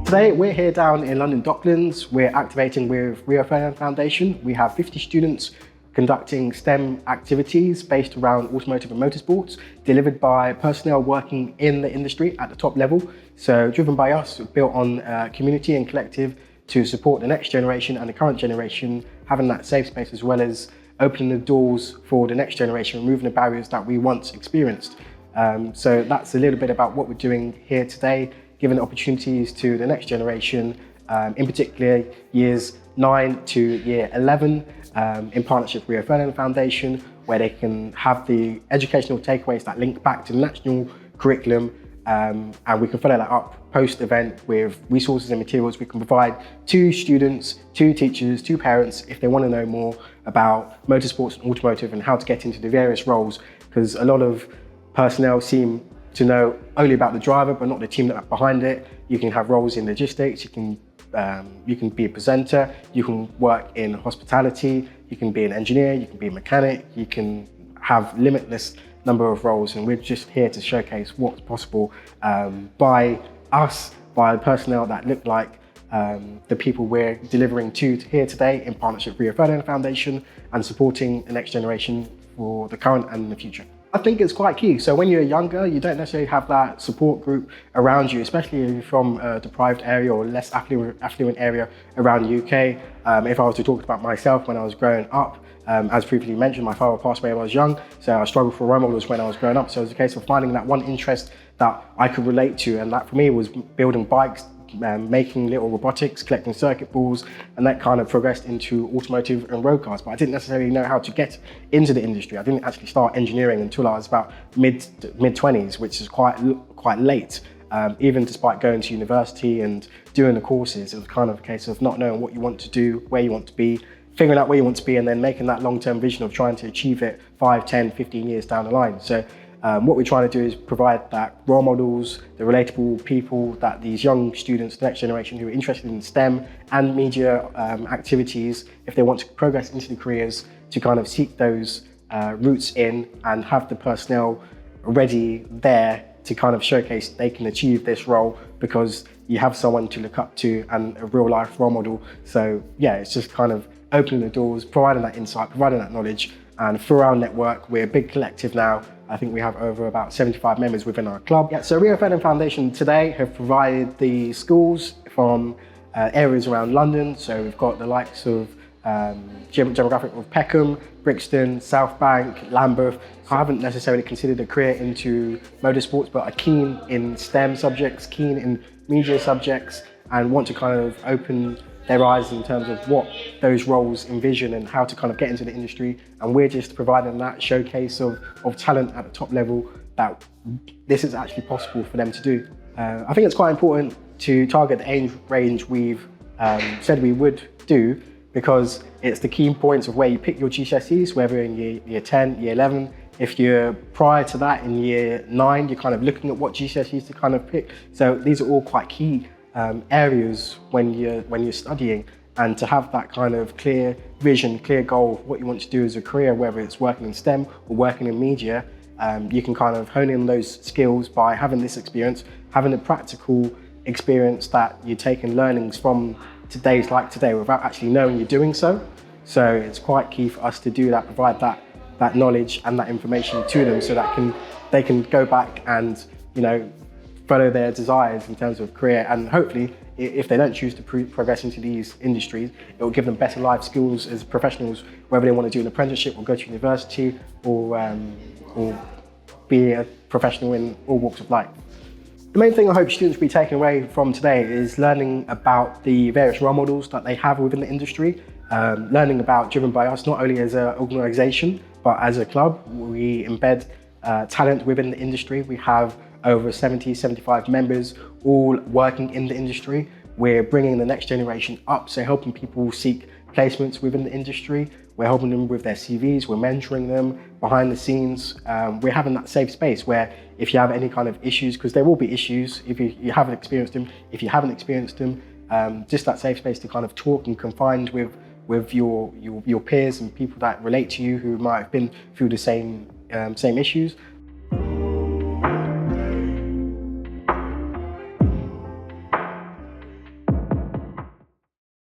Today, we're here down in London Docklands. We're activating with Rio Ferdinand Foundation. We have 50 students conducting STEM activities based around automotive and motorsports, delivered by personnel working in the industry at the top level. So driven by us, built on community and collective to support the next generation and the current generation, having that safe space as well as opening the doors for the next generation, removing the barriers that we once experienced. So that's a little bit about what we're doing here today, giving opportunities to the next generation, in particular years 9 to year 11, in partnership with Rio Ferdinand Foundation, where they can have the educational takeaways that link back to the national curriculum, and we can follow that up post-event with resources and materials we can provide to students, to teachers, to parents if they want to know more about motorsports and automotive and how to get into the various roles, because a lot of personnel seem to know only about the driver but not the team that are behind it. You can have roles in logistics, you can be a presenter, you can work in hospitality, you can be an engineer, you can be a mechanic, you can have limitless number of roles, and we're just here to showcase what's possible by us, by the personnel that look like the people we're delivering to here today in partnership with Rio Ferdinand Foundation and supporting the next generation for the current and the future. I think it's quite key. So when you're younger, you don't necessarily have that support group around you, especially if you're from a deprived area or less affluent area around the UK. If I was to talk about myself when I was growing up, as previously mentioned, my father passed away when I was young, so I struggled for role models when I was growing up. So it was a case of finding that one interest that I could relate to, and that for me was building bikes, making little robotics, collecting circuit boards, and that kind of progressed into automotive and road cars. But I didn't necessarily know how to get into the industry. I didn't actually start engineering until I was about mid-20s, which is quite late. Even despite going to university and doing the courses, it was kind of a case of not knowing what you want to do, where you want to be, figuring out where you want to be, and then making that long-term vision of trying to achieve it 5, 10, 15 years down the line. So what we're trying to do is provide that role models, the relatable people that these young students, the next generation who are interested in STEM and media activities, if they want to progress into the careers, to kind of seek those routes in and have the personnel ready there to kind of showcase they can achieve this role because you have someone to look up to and a real life role model. So yeah, it's just kind of opening the doors, providing that insight, providing that knowledge. And through our network, we're a big collective now. I think we have over about 75 members within our club. Yeah, so Rio Ferdinand Foundation today have provided the schools from areas around London. So we've got the likes of demographic of Peckham, Brixton, South Bank, Lambeth. I haven't necessarily considered a career into motorsports, but are keen in STEM subjects, keen in media subjects, and want to kind of open their eyes in terms of what those roles envision and how to kind of get into the industry. And we're just providing that showcase of talent at the top level that this is actually possible for them to do. I think it's quite important to target the age range we've said we would do, because it's the key points of where you pick your GCSEs, whether in year 10, year 11. If you're prior to that in year 9, you're kind of looking at what GCSEs to kind of pick. So these are all quite key areas when you're studying, and to have that kind of clear vision, clear goal of what you want to do as a career, whether it's working in STEM or working in media, you can kind of hone in those skills by having this experience, having a practical experience that you're taking learnings from today's like today without actually knowing you're doing so. So it's quite key for us to do that, provide that knowledge and that information to them so that they can go back and, you know, follow their desires in terms of career, and hopefully if they don't choose to progress into these industries, it will give them better life skills as professionals, whether they want to do an apprenticeship or go to university or be a professional in all walks of life. The main thing I hope students will be taking away from today is learning about the various role models that they have within the industry, learning about Driven by Us, not only as an organisation, but as a club. We embed talent within the industry. We have over 75 members, all working in the industry. We're bringing the next generation up, so helping people seek placements within the industry. We're helping them with their CVs, we're mentoring them behind the scenes. We're having that safe space where if you have any kind of issues, because there will be issues if you haven't experienced them, if you haven't experienced them, just that safe space to kind of talk and confide with your peers and people that relate to you who might have been through the same issues.